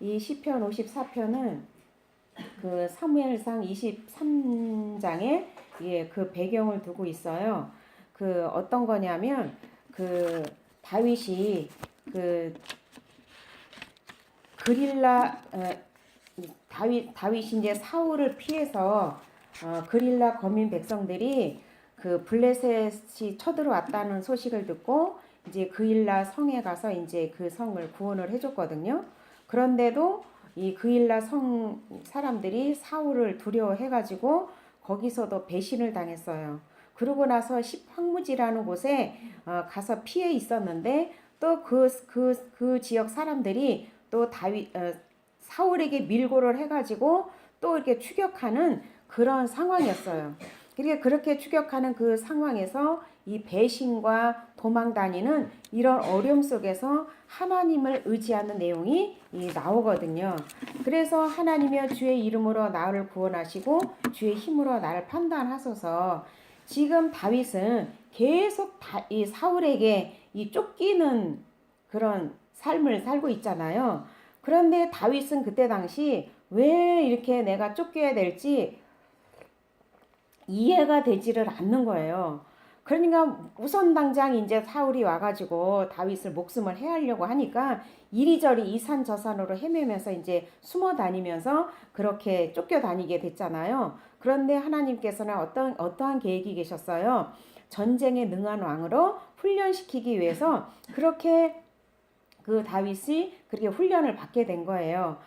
이 시편 54편은 그 사무엘상 23장에 그 배경을 두고 있어요. 그 어떤 거냐면 그 다윗이 그 그릴라 다윗이 이제 사울을 피해서 그릴라 거민 백성들이 그 블레셋이 쳐들어왔다는 소식을 듣고 이제 그일라 성에 가서 이제 그 성을 구원을 해줬거든요. 그런데도 이 그일라 성 사람들이 사울을 두려워해가지고 거기서도 배신을 당했어요. 그러고 나서 십황무지라는 곳에 가서 피해 있었는데 또 그 지역 사람들이 또 사울에게 밀고를 해가지고 또 이렇게 추격하는 그런 상황이었어요. 그러니까 그렇게 추격하는 그 상황에서 이 배신과 도망 다니는 이런 어려움 속에서 하나님을 의지하는 내용이 나오거든요. 그래서 하나님이여 주의 이름으로 나를 구원하시고 주의 힘으로 나를 판단하소서. 지금 다윗은 계속 이 사울에게 이 쫓기는 그런 삶을 살고 있잖아요. 그런데 다윗은 그때 당시 왜 이렇게 내가 쫓겨야 될지 이해가 되지를 않는 거예요. 그러니까 우선 당장 이제 사울이 와가지고 다윗을 목숨을 해하려고 하니까 이리저리 이산저산으로 헤매면서 이제 숨어 다니면서 그렇게 쫓겨 다니게 됐잖아요. 그런데 하나님께서는 어떠한 계획이 계셨어요? 전쟁에 능한 왕으로 훈련시키기 위해서 그렇게 그 다윗이 그렇게 훈련을 받게 된 거예요.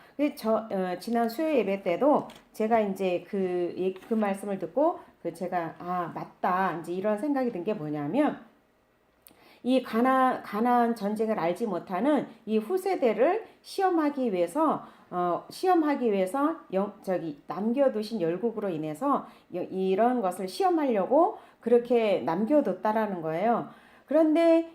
지난 수요 예배 때도 제가 이제 그 말씀을 듣고 제가 맞다 이제 이런 생각이 든 게 뭐냐면 이 가나안 전쟁을 알지 못하는 이 후세대를 시험하기 위해서 남겨두신 열국으로 인해서 이런 것을 시험하려고 그렇게 남겨뒀다라는 거예요. 그런데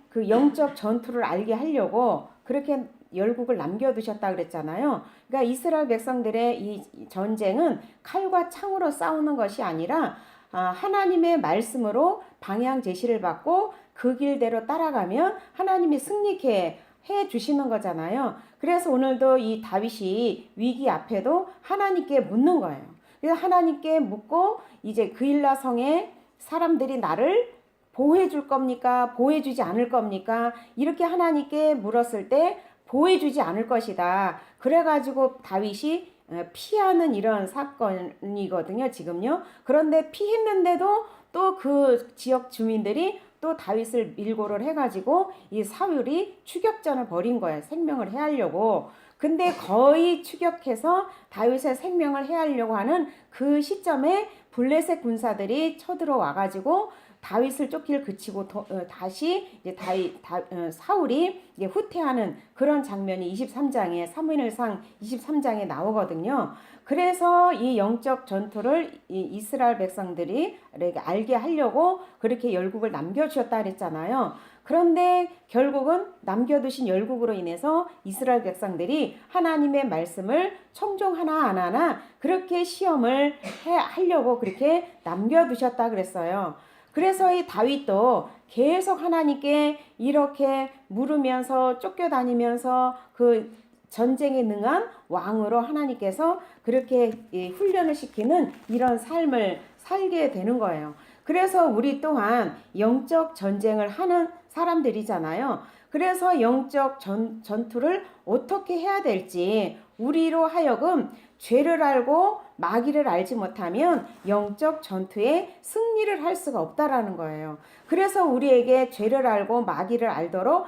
그 영적 전투를 알게 하려고 그렇게 열국을 남겨두셨다 그랬잖아요. 그러니까 이스라엘 백성들의 이 전쟁은 칼과 창으로 싸우는 것이 아니라 하나님의 말씀으로 방향 제시를 받고 그 길대로 따라가면 하나님이 승리케 해 주시는 거잖아요. 그래서 오늘도 이 다윗이 위기 앞에도 하나님께 묻는 거예요. 그래서 하나님께 묻고 이제 그일라 성의 사람들이 나를 보호해 줄 겁니까? 보호해 주지 않을 겁니까? 이렇게 하나님께 물었을 때 보호해 주지 않을 것이다. 그래가지고 다윗이 피하는 이런 사건이거든요, 지금요. 그런데 피했는데도 또 그 지역 주민들이 또 다윗을 밀고를 해가지고 이 사울이 추격전을 벌인 거예요. 생명을 해하려고. 근데 거의 추격해서 다윗의 생명을 해하려고 하는 그 시점에 블레셋 군사들이 쳐들어와가지고 다윗을 쫓기를 그치고 다시 이제 사울이 이제 후퇴하는 그런 장면이 23장에 사무엘상 23장에 나오거든요. 그래서 이 영적 전투를 이 이스라엘 백성들이 알게 하려고 그렇게 열국을 남겨주셨다 그랬잖아요. 그런데 결국은 남겨두신 열국으로 인해서 이스라엘 백성들이 하나님의 말씀을 청종하나 안 하나 그렇게 시험을 하려고 그렇게 남겨두셨다 그랬어요. 그래서 이 다윗도 계속 하나님께 이렇게 물으면서 쫓겨다니면서 그 전쟁에 능한 왕으로 하나님께서 그렇게 훈련을 시키는 이런 삶을 살게 되는 거예요. 그래서 우리 또한 영적 전쟁을 하는 사람들이잖아요. 그래서 영적 전투를 어떻게 해야 될지 우리로 하여금 죄를 알고 마귀를 알지 못하면 영적 전투에 승리를 할 수가 없다라는 거예요. 그래서 우리에게 죄를 알고 마귀를 알도록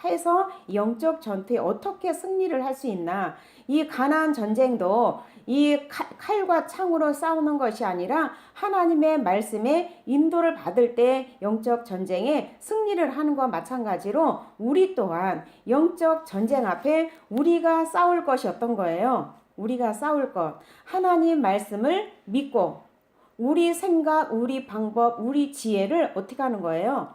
해서 영적 전투에 어떻게 승리를 할 수 있나. 이 가나안 전쟁도 이 칼과 창으로 싸우는 것이 아니라 하나님의 말씀에 인도를 받을 때 영적 전쟁에 승리를 하는 것과 마찬가지로 우리 또한 영적 전쟁 앞에 우리가 싸울 것이 어떤 거예요? 우리가 싸울 것, 하나님 말씀을 믿고 우리 생각, 우리 방법, 우리 지혜를 어떻게 하는 거예요?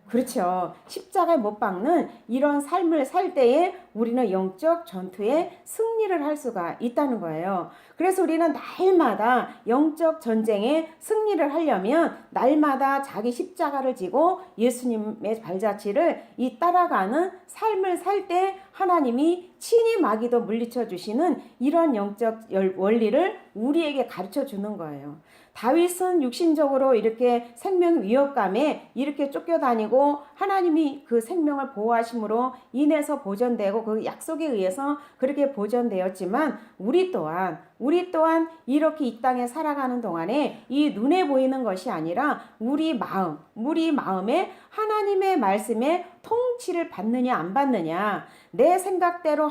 그렇죠. 십자가에 못 박는 이런 삶을 살 때에 우리는 영적 전투에 승리를 할 수가 있다는 거예요. 그래서 우리는 날마다 영적 전쟁에 승리를 하려면 날마다 자기 십자가를 지고 예수님의 발자취를 따라가는 삶을 살 때 하나님이 친히 마귀도 물리쳐 주시는 이런 영적 원리를 우리에게 가르쳐 주는 거예요. 다윗은 육신적으로 이렇게 생명 위협감에 이렇게 쫓겨다니고 하나님이 그 생명을 보호하심으로 인해서 보존되고 그 약속에 의해서 그렇게 보존되었지만 우리 또한 이렇게 이 땅에 살아가는 동안에 이 눈에 보이는 것이 아니라 우리 마음에 하나님의 말씀에 통치를 받느냐 안 받느냐, 내 생각대로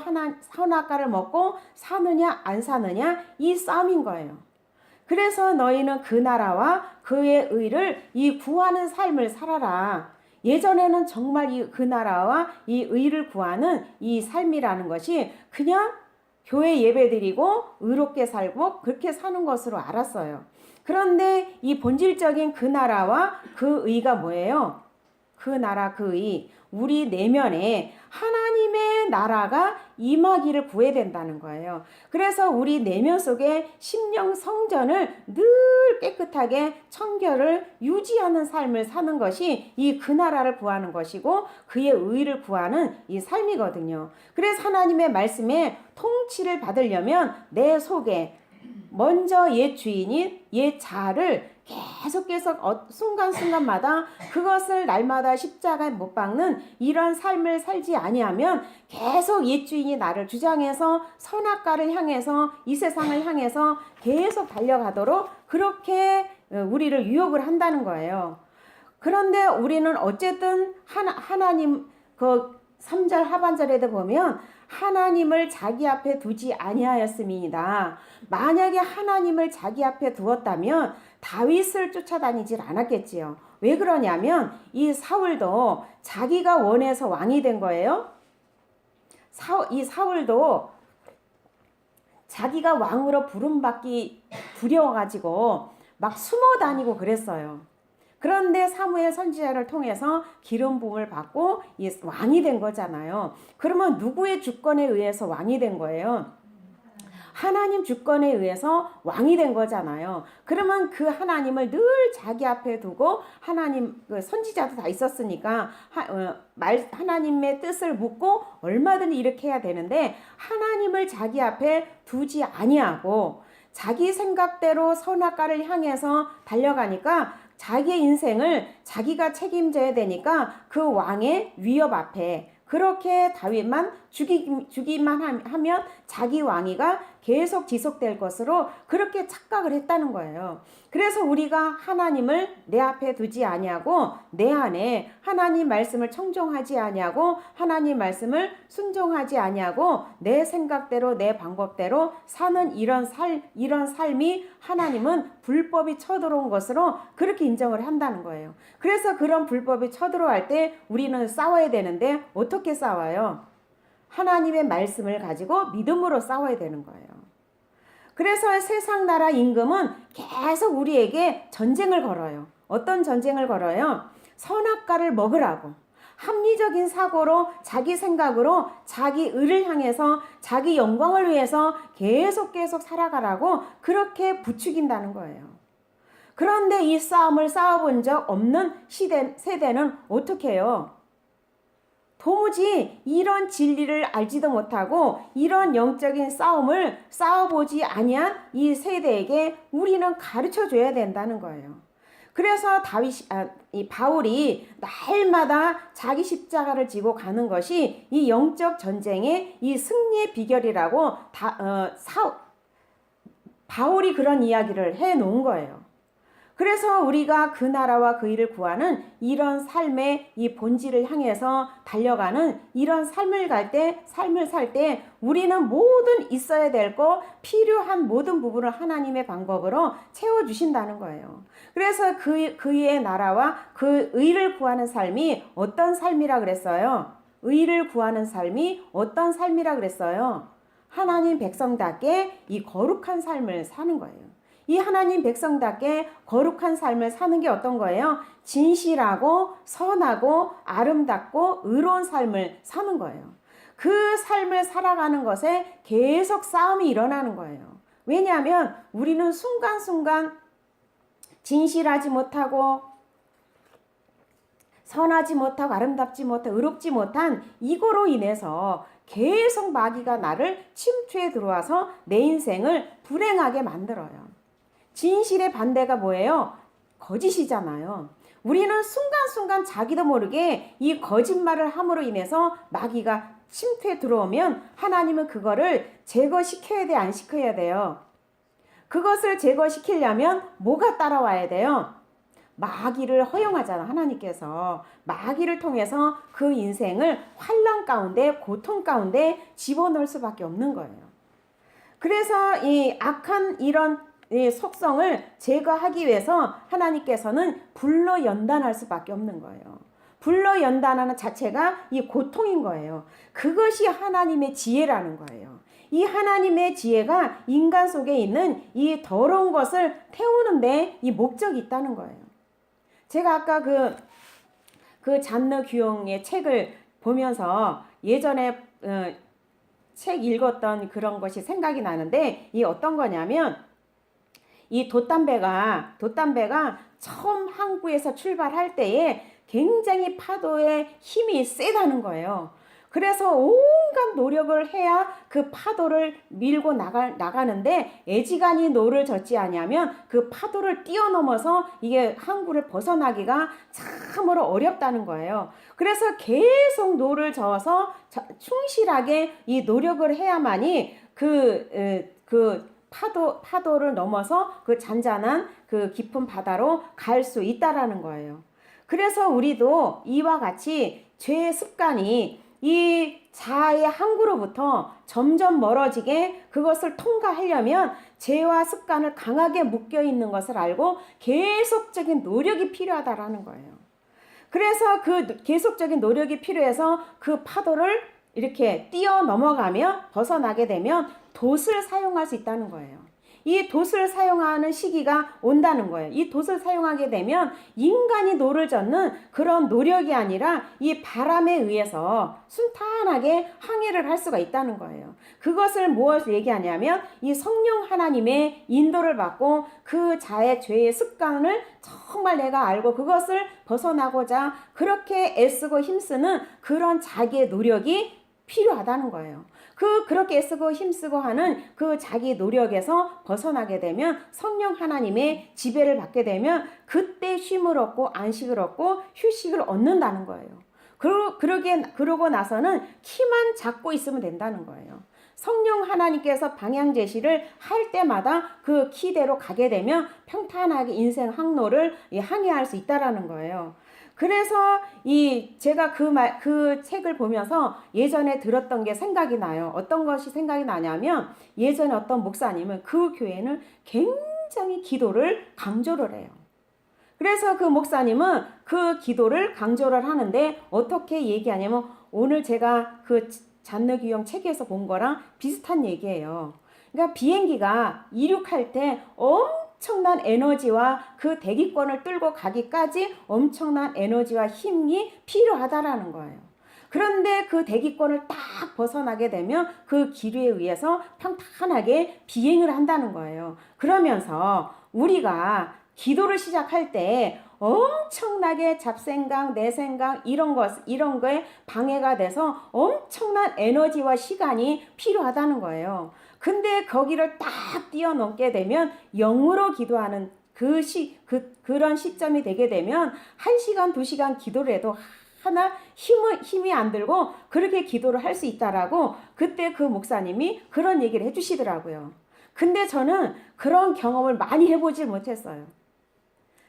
선악과를 먹고 사느냐 안 사느냐, 이 싸움인 거예요. 그래서 너희는 그 나라와 그의 의를 이 구하는 삶을 살아라. 예전에는 정말 그 나라와 이 의를 구하는 이 삶이라는 것이 그냥 교회 예배드리고 의롭게 살고 그렇게 사는 것으로 알았어요. 그런데 이 본질적인 그 나라와 그 의가 뭐예요? 그 나라 그 의, 우리 내면에 하나님의 나라가 임하기를 구해야 된다는 거예요. 그래서 우리 내면 속에 심령 성전을 늘 깨끗하게 청결을 유지하는 삶을 사는 것이 이 그 나라를 구하는 것이고 그의 의를 구하는 이 삶이거든요. 그래서 하나님의 말씀에 통치를 받으려면 내 속에 먼저 옛 주인인 옛 자아를 계속 순간순간마다 그것을 날마다 십자가에 못 박는 이런 삶을 살지 아니하면 계속 옛 주인이 나를 주장해서 선악과를 향해서 이 세상을 향해서 계속 달려가도록 그렇게 우리를 유혹을 한다는 거예요. 그런데 우리는 어쨌든 하나님 그 3절 하반절에도 보면 하나님을 자기 앞에 두지 아니하였음이니이다. 만약에 하나님을 자기 앞에 두었다면 다윗을 쫓아다니질 않았겠지요. 왜 그러냐면 이 사울도 자기가 원해서 왕이 된 거예요. 이 사울도 자기가 왕으로 부름받기 두려워가지고 막 숨어 다니고 그랬어요. 그런데 사무엘 선지자를 통해서 기름 부음을 받고 왕이 된 거잖아요. 그러면 누구의 주권에 의해서 왕이 된 거예요? 하나님 주권에 의해서 왕이 된 거잖아요. 그러면 그 하나님을 늘 자기 앞에 두고 하나님 선지자도 다 있었으니까 하나님의 뜻을 묻고 얼마든지 이렇게 해야 되는데 하나님을 자기 앞에 두지 아니하고 자기 생각대로 선악과를 향해서 달려가니까 자기의 인생을 자기가 책임져야 되니까 그 왕의 위협 앞에 그렇게 다윗만 죽이만 하면 자기 왕위가 계속 지속될 것으로 그렇게 착각을 했다는 거예요. 그래서 우리가 하나님을 내 앞에 두지 아니하고 내 안에 하나님 말씀을 청종하지 아니하고 하나님 말씀을 순종하지 아니하고 내 생각대로 내 방법대로 사는 이런 삶이 하나님은 불법이 쳐들어온 것으로 그렇게 인정을 한다는 거예요. 그래서 그런 불법이 쳐들어올 때 우리는 싸워야 되는데 어떻게 싸워요? 하나님의 말씀을 가지고 믿음으로 싸워야 되는 거예요. 그래서 세상 나라 임금은 계속 우리에게 전쟁을 걸어요. 어떤 전쟁을 걸어요? 선악과를 먹으라고. 합리적인 사고로 자기 생각으로 자기 의를 향해서 자기 영광을 위해서 계속 살아가라고 그렇게 부추긴다는 거예요. 그런데 이 싸움을 싸워본 적 없는 세대는 어떻게 해요? 도무지 이런 진리를 알지도 못하고 이런 영적인 싸움을 싸워보지 아니한 이 세대에게 우리는 가르쳐 줘야 된다는 거예요. 그래서 바울이 날마다 자기 십자가를 지고 가는 것이 이 영적 전쟁의 이 승리의 비결이라고 바울이 그런 이야기를 해 놓은 거예요. 그래서 우리가 그 나라와 그 일을 구하는 이런 삶의 이 본질을 향해서 달려가는 이런 삶을 살 때 우리는 모든 있어야 될 거 필요한 모든 부분을 하나님의 방법으로 채워주신다는 거예요. 그래서 그의 나라와 그 의를 구하는 삶이 어떤 삶이라 그랬어요? 의를 구하는 삶이 어떤 삶이라 그랬어요? 하나님 백성답게 이 거룩한 삶을 사는 거예요. 이 하나님 백성답게 거룩한 삶을 사는 게 어떤 거예요? 진실하고 선하고 아름답고 의로운 삶을 사는 거예요. 그 삶을 살아가는 것에 계속 싸움이 일어나는 거예요. 왜냐하면 우리는 순간순간 진실하지 못하고 선하지 못하고 아름답지 못하고 의롭지 못한 이거로 인해서 계속 마귀가 나를 침투해 들어와서 내 인생을 불행하게 만들어요. 진실의 반대가 뭐예요? 거짓이잖아요. 우리는 순간순간 자기도 모르게 이 거짓말을 함으로 인해서 마귀가 침투해 들어오면 하나님은 그거를 제거시켜야 돼, 안 시켜야 돼요? 그것을 제거시키려면 뭐가 따라와야 돼요? 마귀를 허용하잖아. 하나님께서 마귀를 통해서 그 인생을 환난 가운데 고통 가운데 집어넣을 수밖에 없는 거예요. 그래서 이 악한 이런 속성을 제거하기 위해서 하나님께서는 불로 연단할 수밖에 없는 거예요. 불로 연단하는 자체가 이 고통인 거예요. 그것이 하나님의 지혜라는 거예요. 이 하나님의 지혜가 인간 속에 있는 이 더러운 것을 태우는데 이 목적이 있다는 거예요. 제가 아까 그 잔느 귀용의 책을 보면서 예전에 책 읽었던 그런 것이 생각이 나는데, 이 어떤 거냐면 이 돛담배가 처음 항구에서 출발할 때에 굉장히 파도의 힘이 세다는 거예요. 그래서 온갖 노력을 해야 그 파도를 밀고 나가는데 애지간히 노를 젓지 아니하면 그 파도를 뛰어넘어서 이게 항구를 벗어나기가 참으로 어렵다는 거예요. 그래서 계속 노를 저어서 충실하게 이 노력을 해야만이 그 파도를 넘어서 그 잔잔한 그 깊은 바다로 갈 수 있다라는 거예요. 그래서 우리도 이와 같이 죄의 습관이 이 자아의 항구로부터 점점 멀어지게 그것을 통과하려면 죄와 습관을 강하게 묶여 있는 것을 알고 계속적인 노력이 필요하다라는 거예요. 그래서 그 계속적인 노력이 필요해서 그 파도를 이렇게 뛰어넘어가며 벗어나게 되면 돛을 사용할 수 있다는 거예요. 이 돛을 사용하는 시기가 온다는 거예요. 이 돛을 사용하게 되면 인간이 노를 젓는 그런 노력이 아니라 이 바람에 의해서 순탄하게 항해를 할 수가 있다는 거예요. 그것을 무엇을 얘기하냐면 이 성령 하나님의 인도를 받고 그 자의 죄의 습관을 정말 내가 알고 그것을 벗어나고자 그렇게 애쓰고 힘쓰는 그런 자기의 노력이 필요하다는 거예요. 그렇게 애쓰고 힘쓰고 하는 그 자기 노력에서 벗어나게 되면 성령 하나님의 지배를 받게 되면 그때 쉼을 얻고 안식을 얻고 휴식을 얻는다는 거예요. 그러고 나서는 키만 잡고 있으면 된다는 거예요. 성령 하나님께서 방향 제시를 할 때마다 그 키대로 가게 되면 평탄하게 인생 항로를 항해할 수 있다라는 거예요. 그래서 제가 그 책을 보면서 예전에 들었던 게 생각이 나요. 어떤 것이 생각이 나냐면 예전에 어떤 목사님은 그 교회는 굉장히 기도를 강조를 해요. 그래서 그 목사님은 그 기도를 강조를 하는데 어떻게 얘기하냐면 오늘 제가 그 잔느 귀용 책에서 본 거랑 비슷한 얘기예요. 그러니까 비행기가 이륙할 때 엄청난 에너지와 그 대기권을 뚫고 가기까지 엄청난 에너지와 힘이 필요하다라는 거예요. 그런데 그 대기권을 딱 벗어나게 되면 그 기류에 의해서 평탄하게 비행을 한다는 거예요. 그러면서 우리가 기도를 시작할 때 엄청나게 잡생각, 내생각 이런 거에 방해가 돼서 엄청난 에너지와 시간이 필요하다는 거예요. 근데 거기를 딱 뛰어넘게 되면 영으로 기도하는 그런 시점이 되게 되면 1시간, 2시간 기도를 해도 하나 힘이 안 들고 그렇게 기도를 할 수 있다라고 그때 그 목사님이 그런 얘기를 해주시더라고요. 근데 저는 그런 경험을 많이 해보질 못했어요.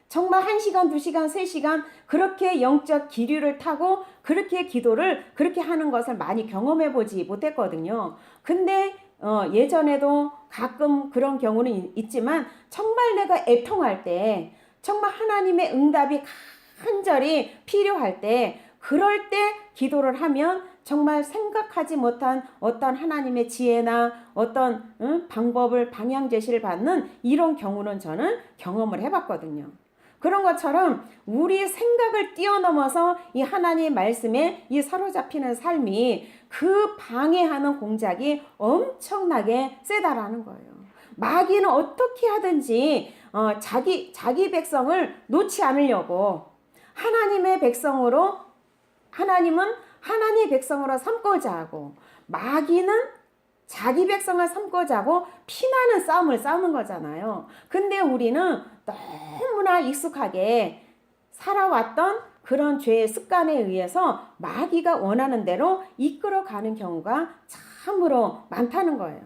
정말 1시간, 2시간, 3시간 그렇게 영적 기류를 타고 그렇게 기도를 그렇게 하는 것을 많이 경험해보지 못했거든요. 근데 예전에도 가끔 그런 경우는 있지만 정말 내가 애통할 때 정말 하나님의 응답이 간절히 필요할 때 그럴 때 기도를 하면 정말 생각하지 못한 어떤 하나님의 지혜나 어떤 방법을 방향 제시를 받는 이런 경우는 저는 경험을 해봤거든요. 그런 것처럼 우리 생각을 뛰어넘어서 이 하나님의 말씀에 이 사로잡히는 삶이 그 방해하는 공작이 엄청나게 세다라는 거예요. 마귀는 어떻게 하든지 자기 백성을 놓지 않으려고 하나님의 백성으로 하나님은 하나님의 백성으로 삼고자 하고 마귀는 자기 백성을 삼고자 하고 피나는 싸움을 싸우는 거잖아요. 근데 우리는 너무나 익숙하게 살아왔던 그런 죄의 습관에 의해서 마귀가 원하는 대로 이끌어가는 경우가 참으로 많다는 거예요.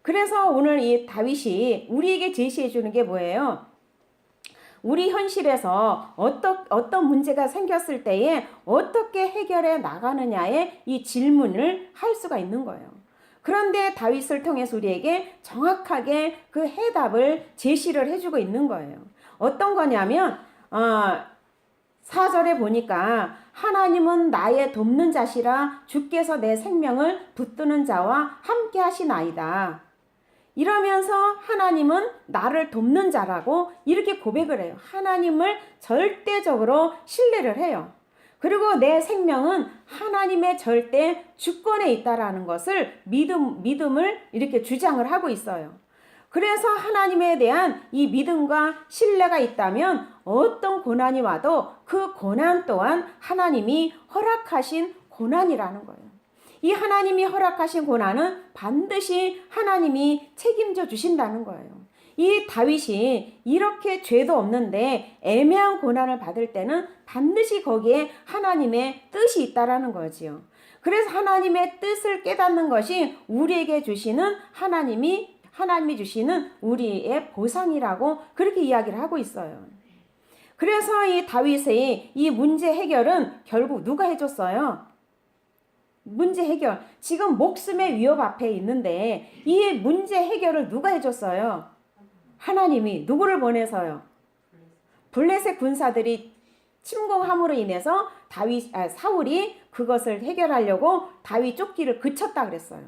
그래서 오늘 이 다윗이 우리에게 제시해 주는 게 뭐예요? 우리 현실에서 어떤 문제가 생겼을 때에 어떻게 해결해 나가느냐의 이 질문을 할 수가 있는 거예요. 그런데 다윗을 통해서 우리에게 정확하게 그 해답을 제시를 해주고 있는 거예요. 어떤 거냐면 4절에 보니까 하나님은 나의 돕는 자시라 주께서 내 생명을 붙드는 자와 함께 하시나이다. 이러면서 하나님은 나를 돕는 자라고 이렇게 고백을 해요. 하나님을 절대적으로 신뢰를 해요. 그리고 내 생명은 하나님의 절대 주권에 있다라는 것을 믿음을 이렇게 주장을 하고 있어요. 그래서 하나님에 대한 이 믿음과 신뢰가 있다면 어떤 고난이 와도 그 고난 또한 하나님이 허락하신 고난이라는 거예요. 이 하나님이 허락하신 고난은 반드시 하나님이 책임져 주신다는 거예요. 이 다윗이 이렇게 죄도 없는데 애매한 고난을 받을 때는 반드시 거기에 하나님의 뜻이 있다라는 거지요. 그래서 하나님의 뜻을 깨닫는 것이 우리에게 주시는 하나님이 주시는 우리의 보상이라고 그렇게 이야기를 하고 있어요. 그래서 이 다윗의 이 문제 해결은 결국 누가 해줬어요? 문제 해결. 지금 목숨의 위협 앞에 있는데 이 문제 해결을 누가 해줬어요? 하나님이. 누구를 보내서요? 블레셋 군사들이 침공함으로 인해서 사울이 그것을 해결하려고 다윗 쫓기를 그쳤다 그랬어요.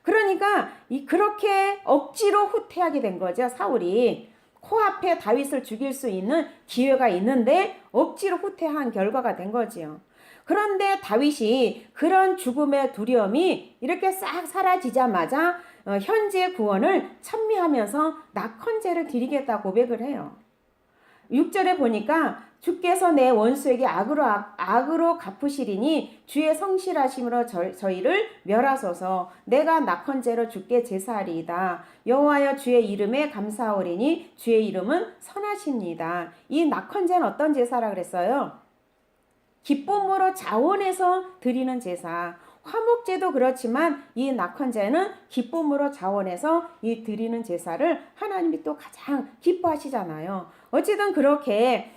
그러니까 그렇게 억지로 후퇴하게 된 거죠. 사울이 코앞에 다윗을 죽일 수 있는 기회가 있는데 억지로 후퇴한 결과가 된 거지요. 그런데 다윗이 그런 죽음의 두려움이 이렇게 싹 사라지자마자 현재 구원을 찬미하면서 낙헌제를 드리겠다 고백을 해요. 6절에 보니까 주께서 내 원수에게 악으로 갚으시리니 주의 성실하심으로 저희를 멸하소서. 내가 낙헌제로 주께 제사하리이다. 여호와여 주의 이름에 감사하오리니 주의 이름은 선하십니다. 이 낙헌제는 어떤 제사라 그랬어요? 기쁨으로 자원해서 드리는 제사. 화목제도 그렇지만 이 낙헌제는 기쁨으로 자원해서 이 드리는 제사를 하나님이 또 가장 기뻐하시잖아요. 어쨌든 그렇게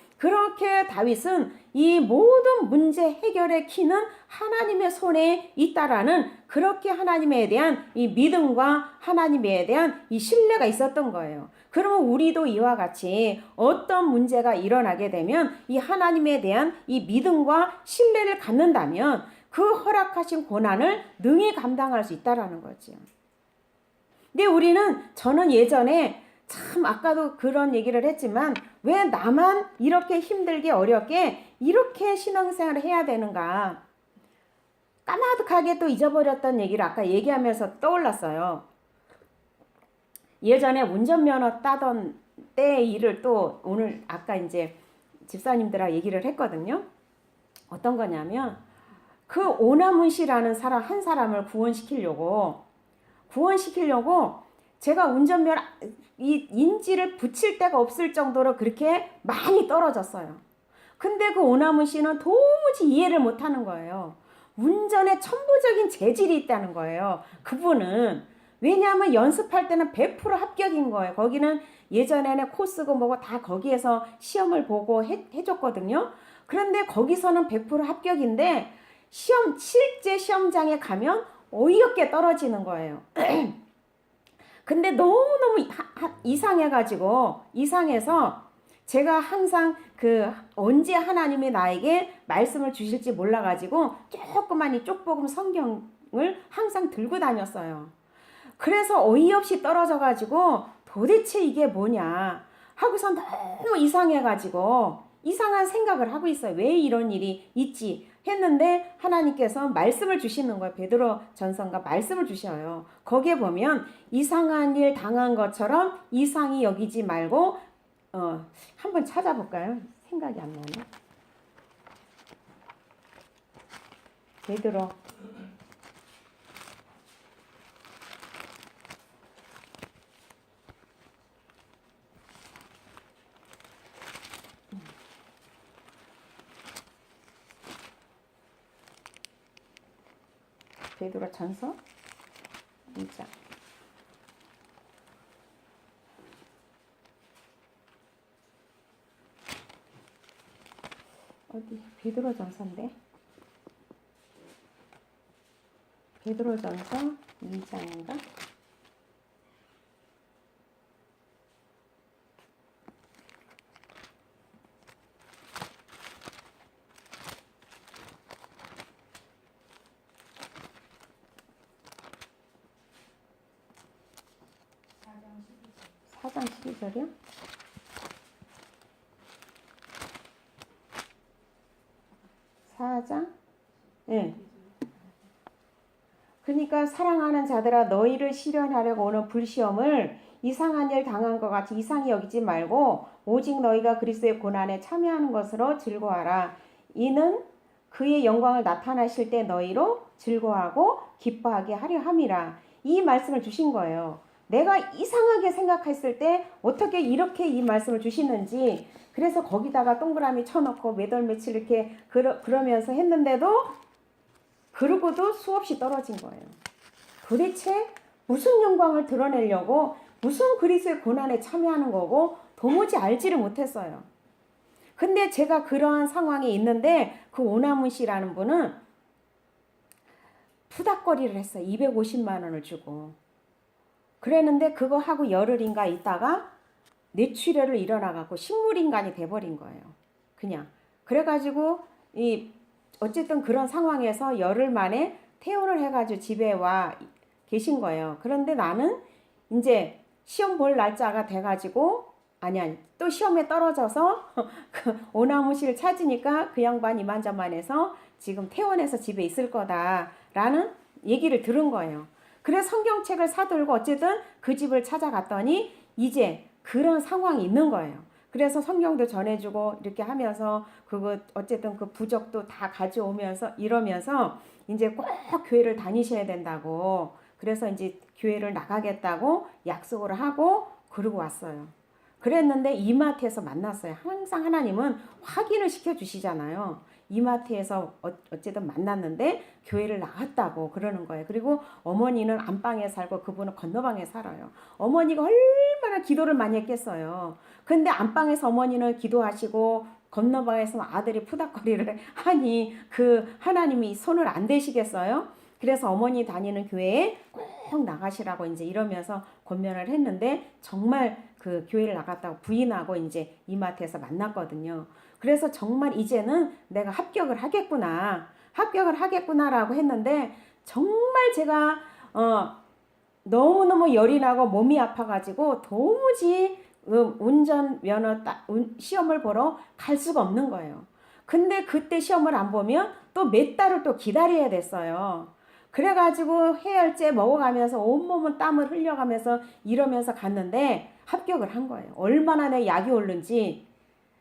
다윗은 이 모든 문제 해결의 키는 하나님의 손에 있다라는 그렇게 하나님에 대한 이 믿음과 하나님에 대한 이 신뢰가 있었던 거예요. 그러면 우리도 이와 같이 어떤 문제가 일어나게 되면 이 하나님에 대한 이 믿음과 신뢰를 갖는다면 그 허락하신 고난을 능히 감당할 수 있다라는 거죠. 근데 저는 예전에 참 아까도 그런 얘기를 했지만 왜 나만 이렇게 힘들게 어렵게 이렇게 신앙생활을 해야 되는가 까마득하게 또 잊어버렸던 얘기를 아까 얘기하면서 떠올랐어요. 예전에 운전면허 따던 때 일을 또 오늘 아까 이제 집사님들하고 얘기를 했거든요. 어떤 거냐면 그 오나문 씨라는 한 사람을 구원시키려고 제가 운전면허 이 인지를 붙일 데가 없을 정도로 그렇게 많이 떨어졌어요. 근데 그 오나문 씨는 도무지 이해를 못하는 거예요. 운전에 천부적인 재질이 있다는 거예요. 그분은. 왜냐하면 연습할 때는 100% 합격인 거예요. 거기는 예전에는 코스고 뭐고 다 거기에서 시험을 보고 해줬거든요. 그런데 거기서는 100% 합격인데 실제 시험장에 가면 어이없게 떨어지는 거예요. 근데 너무너무 이상해서 제가 항상 언제 하나님이 나에게 말씀을 주실지 몰라가지고 조그만 이 쪽복음 성경을 항상 들고 다녔어요. 그래서 어이없이 떨어져가지고 도대체 이게 뭐냐 하고서 너무 이상해가지고 이상한 생각을 하고 있어요. 왜 이런 일이 있지 했는데 하나님께서 말씀을 주시는 거예요. 베드로 전서가 말씀을 주셔요. 거기에 보면 이상한 일 당한 것처럼 이상히 여기지 말고 한번 찾아볼까요? 생각이 안 나네. 베드로 베드로 전서 2장 어디 베드로 전서인데 베드로 전서 2장인가? 사장 12절이요? 사장? 네. 그러니까 사랑하는 자들아 너희를 시련하려고 오는 불시험을 이상한 일 당한 것 같이 이상히 여기지 말고 오직 너희가 그리스도의 고난에 참여하는 것으로 즐거워하라. 이는 그의 영광을 나타나실 때 너희로 즐거워하고 기뻐하게 하려 함이라. 이 말씀을 주신 거예요. 내가 이상하게 생각했을 때 어떻게 이렇게 이 말씀을 주시는지 그래서 거기다가 동그라미 쳐놓고 몇 월 며칠 이렇게 그러면서 했는데도 그러고도 수없이 떨어진 거예요. 도대체 무슨 영광을 드러내려고 무슨 그리스도의 고난에 참여하는 거고 도무지 알지를 못했어요. 근데 제가 그러한 상황에 있는데 그 오나문 씨라는 분은 푸닥거리를 했어요. 250만 원을 주고. 그랬는데 그거 하고 열흘인가 있다가 뇌출혈을 일어나갖고 식물인간이 돼버린 거예요. 그냥. 그래가지고 어쨌든 그런 상황에서 열흘 만에 퇴원을 해가지고 집에 와 계신 거예요. 그런데 나는 이제 시험 볼 날짜가 돼가지고 아니 또 시험에 떨어져서 그 오나무 씨를 찾으니까 그 양반 이만저만해서 지금 퇴원해서 집에 있을 거다라는 얘기를 들은 거예요. 그래서 성경책을 사들고 어쨌든 그 집을 찾아갔더니 이제 그런 상황이 있는 거예요. 그래서 성경도 전해주고 이렇게 하면서 그거 어쨌든 그 부적도 다 가져오면서 이러면서 이제 꼭 교회를 다니셔야 된다고 그래서 이제 교회를 나가겠다고 약속을 하고 그러고 왔어요. 그랬는데 이마트에서 만났어요. 항상 하나님은 확인을 시켜주시잖아요. 이마트에서 어쨌든 만났는데 교회를 나갔다고 그러는 거예요. 그리고 어머니는 안방에 살고 그분은 건너방에 살아요. 어머니가 얼마나 기도를 많이 했겠어요. 근데 안방에서 어머니는 기도하시고 건너방에서 아들이 푸닥거리를 하니 그 하나님이 손을 안 대시겠어요? 그래서 어머니 다니는 교회에 꼭 나가시라고 이제 이러면서 권면을 했는데 정말 그 교회를 나갔다고 부인하고 이제 이마트에서 만났거든요. 그래서 정말 이제는 내가 합격을 하겠구나라고 했는데 정말 제가 너무너무 열이 나고 몸이 아파가지고 도무지 운전면허 시험을 보러 갈 수가 없는 거예요. 근데 그때 시험을 안 보면 또 몇 달을 또 기다려야 됐어요. 그래가지고 해열제 먹어가면서 온몸은 땀을 흘려가면서 이러면서 갔는데 합격을 한 거예요. 얼마나 내 약이 오른지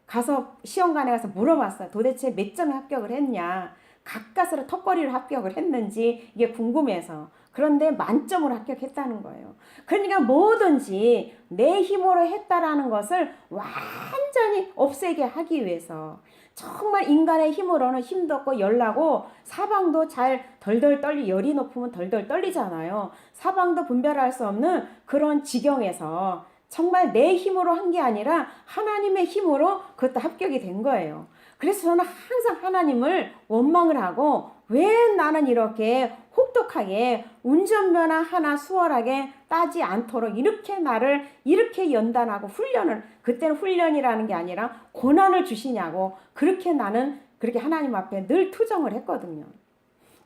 가서 시험관에 가서 물어봤어요. 도대체 몇 점에 합격을 했냐. 가까스로 턱걸이로 합격을 했는지 이게 궁금해서. 그런데 만점으로 합격했다는 거예요. 그러니까 뭐든지 내 힘으로 했다라는 것을 완전히 없애게 하기 위해서 정말 인간의 힘으로는 힘도 없고 열나고 사방도 잘 덜덜 떨리 열이 높으면 덜덜 떨리잖아요. 사방도 분별할 수 없는 그런 지경에서 정말 내 힘으로 한 게 아니라 하나님의 힘으로 그것도 합격이 된 거예요. 그래서 저는 항상 하나님을 원망을 하고 왜 나는 이렇게 혹 똑똑하게 운전면허 하나 수월하게 따지 않도록 이렇게 나를 이렇게 연단하고 훈련을, 그때는 훈련이라는 게 아니라 고난을 주시냐고, 그렇게 나는 그렇게 하나님 앞에 늘 투정을 했거든요.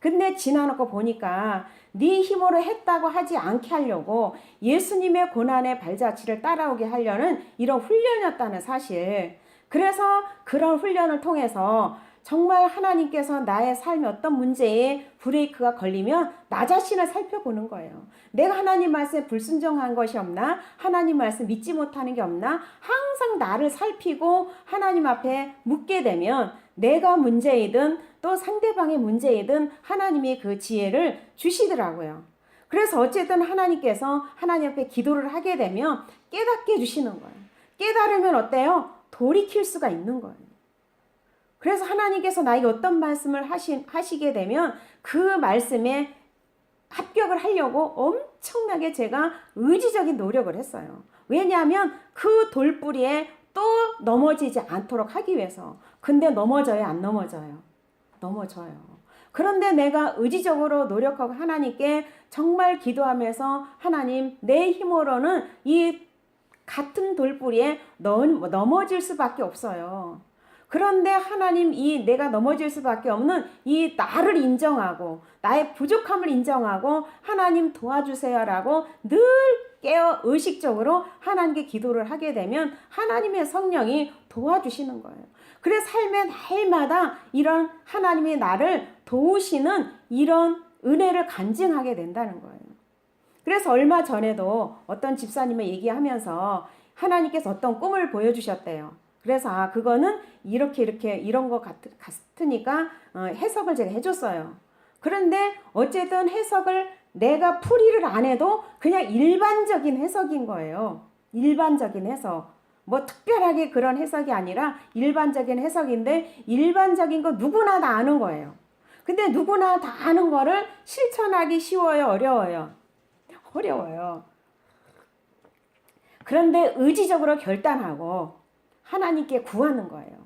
근데 지나놓고 보니까 네 힘으로 했다고 하지 않게 하려고 예수님의 고난의 발자취를 따라오게 하려는 이런 훈련이었다는 사실. 그래서 그런 훈련을 통해서 정말 하나님께서 나의 삶에 어떤 문제에 브레이크가 걸리면 나 자신을 살펴보는 거예요. 내가 하나님 말씀에 불순종한 것이 없나? 하나님 말씀 믿지 못하는 게 없나? 항상 나를 살피고 하나님 앞에 묻게 되면 내가 문제이든 또 상대방의 문제이든 하나님이 그 지혜를 주시더라고요. 그래서 어쨌든 하나님께서 하나님 앞에 기도를 하게 되면 깨닫게 해주시는 거예요. 깨달으면 어때요? 돌이킬 수가 있는 거예요. 그래서 하나님께서 나에게 어떤 말씀을 하시게 되면 그 말씀에 합격을 하려고 엄청나게 제가 의지적인 노력을 했어요. 왜냐하면 그 돌뿌리에 또 넘어지지 않도록 하기 위해서. 근데 넘어져요, 안 넘어져요? 넘어져요. 그런데 내가 의지적으로 노력하고 하나님께 정말 기도하면서 하나님, 내 힘으로는 이 같은 돌뿌리에 넘어질 수밖에 없어요. 그런데 하나님, 이 내가 넘어질 수밖에 없는 이 나를 인정하고 나의 부족함을 인정하고 하나님 도와주세요라고 늘 깨어 의식적으로 하나님께 기도를 하게 되면 하나님의 성령이 도와주시는 거예요. 그래서 삶의 날마다 이런 하나님이 나를 도우시는 이런 은혜를 간증하게 된다는 거예요. 그래서 얼마 전에도 어떤 집사님을 얘기하면서 하나님께서 어떤 꿈을 보여주셨대요. 그래서 그거는 이렇게 이런 거 같으니까 해석을 제가 해줬어요. 그런데 어쨌든 해석을 내가 풀이를 안 해도 그냥 일반적인 해석인 거예요. 일반적인 해석. 뭐 특별하게 그런 해석이 아니라 일반적인 해석인데 일반적인 거 누구나 다 아는 거예요. 근데 누구나 다 아는 거를 실천하기 쉬워요, 어려워요? 어려워요. 그런데 의지적으로 결단하고 하나님께 구하는 거예요.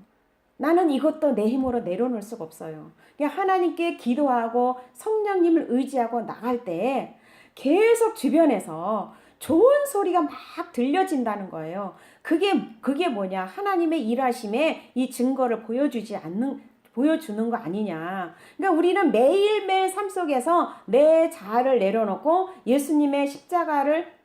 나는 이것도 내 힘으로 내려놓을 수가 없어요. 그냥 하나님께 기도하고 성령님을 의지하고 나갈 때 계속 주변에서 좋은 소리가 막 들려진다는 거예요. 그게 뭐냐? 하나님의 일하심에 이 증거를 보여주는 거 아니냐. 그러니까 우리는 매일매일 삶 속에서 내 자아를 내려놓고 예수님의 십자가를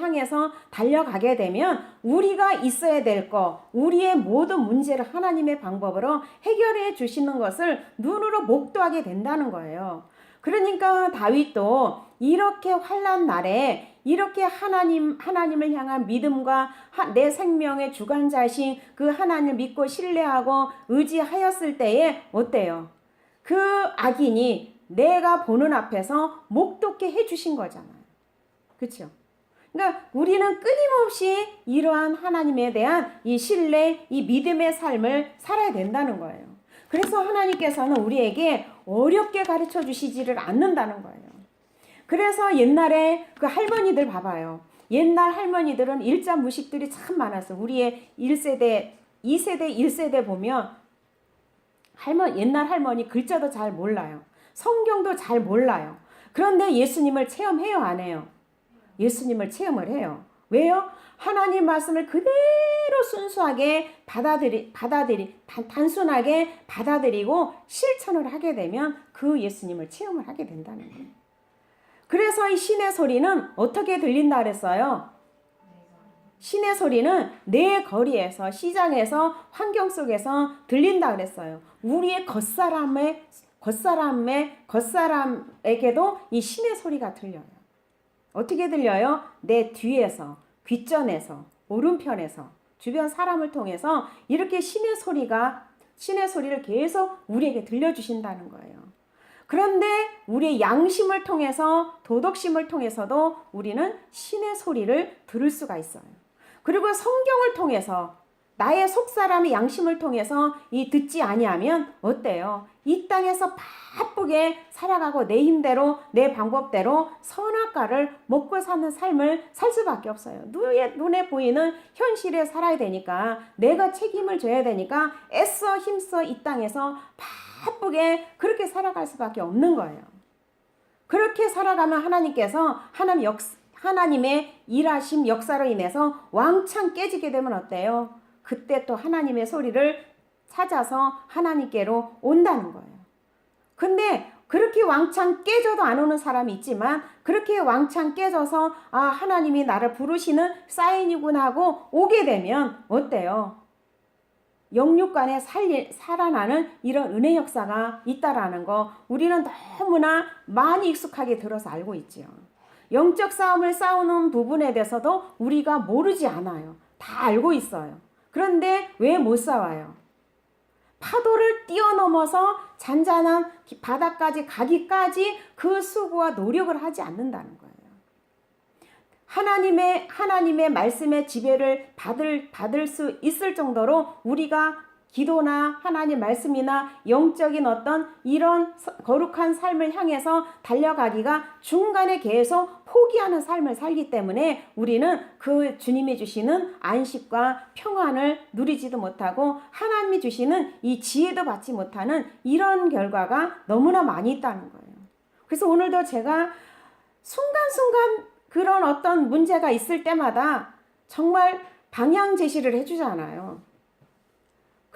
향해서 달려가게 되면 우리가 있어야 될 거, 우리의 모든 문제를 하나님의 방법으로 해결해 주시는 것을 눈으로 목도하게 된다는 거예요. 그러니까 다윗도 이렇게 환난 날에 이렇게 하나님을 향한 믿음과 내 생명의 주관자이신 그 하나님을 믿고 신뢰하고 의지하였을 때에 어때요? 그 악인이 내가 보는 앞에서 목독게 해주신 거잖아요. 그렇죠? 그러니까 우리는 끊임없이 이러한 하나님에 대한 이 신뢰, 이 믿음의 삶을 살아야 된다는 거예요. 그래서 하나님께서는 우리에게 어렵게 가르쳐 주시지를 않는다는 거예요. 그래서 옛날에 그 할머니들 봐봐요. 옛날 할머니들은 일자 무식들이 참 많았어. 우리의 1세대, 2세대, 1세대 보면 옛날 할머니 글자도 잘 몰라요. 성경도 잘 몰라요. 그런데 예수님을 체험해요, 안 해요? 예수님을 체험을 해요. 왜요? 하나님 말씀을 그대로 순수하게 단순하게 받아들이고 실천을 하게 되면 그 예수님을 체험을 하게 된다는 거예요. 그래서 이 신의 소리는 어떻게 들린다 그랬어요? 신의 소리는 내 거리에서, 시장에서, 환경 속에서 들린다 그랬어요. 우리의 겉사람에게도 이 신의 소리가 들려요. 어떻게 들려요? 내 뒤에서, 뒷전에서, 오른편에서, 주변 사람을 통해서 이렇게 신의 소리를 계속 우리에게 들려주신다는 거예요. 그런데 우리의 양심을 통해서, 도덕심을 통해서도 우리는 신의 소리를 들을 수가 있어요. 그리고 성경을 통해서, 나의 속사람의 양심을 통해서 이 듣지 아니하면 어때요? 이 땅에서 바쁘게 살아가고 내 힘대로, 내 방법대로 선악과를 먹고 사는 삶을 살 수밖에 없어요. 눈에 보이는 현실에 살아야 되니까, 내가 책임을 져야 되니까 애써 힘써 이 땅에서 바쁘게 그렇게 살아갈 수밖에 없는 거예요. 그렇게 살아가면 하나님께서 하나님의 일하심 역사로 인해서 왕창 깨지게 되면 어때요? 그때 또 하나님의 소리를 찾아서 하나님께로 온다는 거예요. 근데 그렇게 왕창 깨져도 안 오는 사람이 있지만 그렇게 왕창 깨져서 아, 하나님이 나를 부르시는 사인이구나 하고 오게 되면 어때요? 영육간에 살아나는 이런 은혜 역사가 있다라는 거 우리는 너무나 많이 익숙하게 들어서 알고 있지요. 영적 싸움을 싸우는 부분에 대해서도 우리가 모르지 않아요. 다 알고 있어요. 그런데 왜 못 싸워요? 파도를 뛰어넘어서 잔잔한 바다까지 가기까지 그 수고와 노력을 하지 않는다는 거예요. 하나님의 말씀의 지배를 받을 수 있을 정도로 우리가 기도나 하나님 말씀이나 영적인 어떤 이런 거룩한 삶을 향해서 달려가기가 중간에 계속 포기하는 삶을 살기 때문에 우리는 그 주님이 주시는 안식과 평안을 누리지도 못하고 하나님이 주시는 이 지혜도 받지 못하는 이런 결과가 너무나 많이 있다는 거예요. 그래서 오늘도 제가 순간순간 그런 어떤 문제가 있을 때마다 정말 방향 제시를 해주잖아요.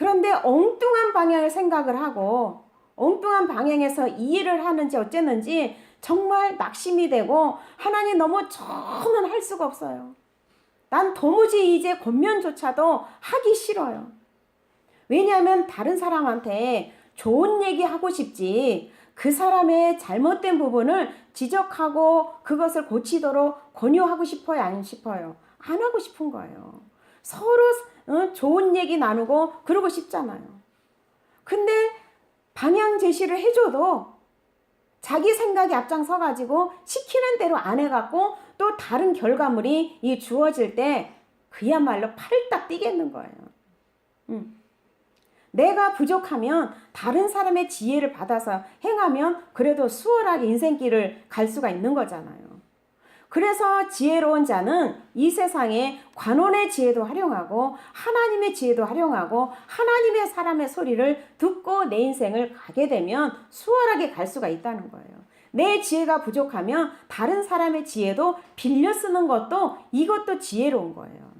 그런데 엉뚱한 방향을 생각을 하고 엉뚱한 방향에서 이해를 하는지 어쨌는지 정말 낙심이 되고 하나님 너무 저는 할 수가 없어요. 난 도무지 이제 권면조차도 하기 싫어요. 왜냐하면 다른 사람한테 좋은 얘기 하고 싶지 그 사람의 잘못된 부분을 지적하고 그것을 고치도록 권유하고 싶어요? 안 싶어요? 안 하고 싶은 거예요. 서로 좋은 얘기 나누고 그러고 싶잖아요. 근데 방향 제시를 해줘도 자기 생각이 앞장서가지고 시키는 대로 안 해갖고 또 다른 결과물이 주어질 때 그야말로 팔을 딱 뛰겠는 거예요. 내가 부족하면 다른 사람의 지혜를 받아서 행하면 그래도 수월하게 인생길을 갈 수가 있는 거잖아요. 그래서 지혜로운 자는 이 세상에 관원의 지혜도 활용하고 하나님의 지혜도 활용하고 하나님의 사람의 소리를 듣고 내 인생을 가게 되면 수월하게 갈 수가 있다는 거예요. 내 지혜가 부족하면 다른 사람의 지혜도 빌려 쓰는 것도 이것도 지혜로운 거예요.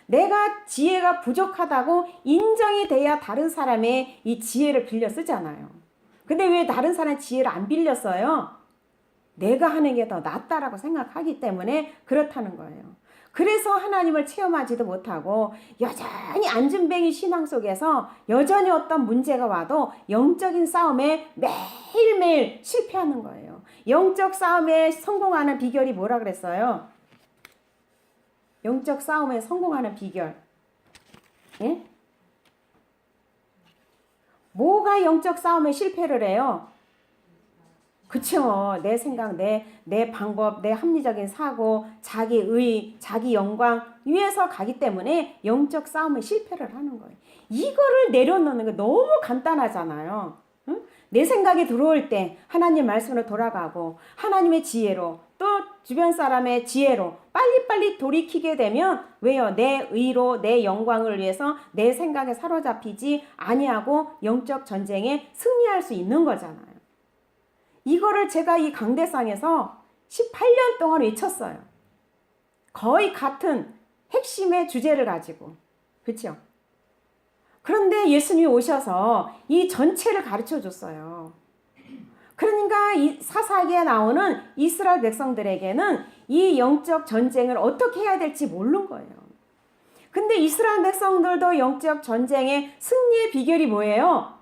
내가 지혜가 부족하다고 인정이 돼야 다른 사람의 이 지혜를 빌려 쓰잖아요. 근데 왜 다른 사람의 지혜를 안 빌려 써요? 내가 하는 게 더 낫다라고 생각하기 때문에 그렇다는 거예요. 그래서 하나님을 체험하지도 못하고 여전히 안진뱅이 신앙 속에서 여전히 어떤 문제가 와도 영적인 싸움에 매일매일 실패하는 거예요. 영적 싸움에 성공하는 비결이 뭐라 그랬어요? 영적 싸움에 성공하는 비결. 예? 뭐가 영적 싸움에 실패를 해요? 그쵸. 내 생각, 내 방법, 내 합리적인 사고, 자기 의, 자기 영광 위에서 가기 때문에 영적 싸움에 실패를 하는 거예요. 이거를 내려놓는 게 너무 간단하잖아요. 응? 내 생각이 들어올 때 하나님 말씀으로 돌아가고 하나님의 지혜로 또 주변 사람의 지혜로 빨리빨리 돌이키게 되면 왜요? 내 의로 내 영광을 위해서 내 생각에 사로잡히지 아니하고 영적 전쟁에 승리할 수 있는 거잖아요. 이거를 제가 이 강대상에서 18년 동안 외쳤어요. 거의 같은 핵심의 주제를 가지고. 그렇죠? 그런데 예수님이 오셔서 이 전체를 가르쳐 줬어요. 그러니까 이 사사기에 나오는 이스라엘 백성들에게는 이 영적 전쟁을 어떻게 해야 될지 모르는 거예요. 근데 이스라엘 백성들도 영적 전쟁의 승리의 비결이 뭐예요?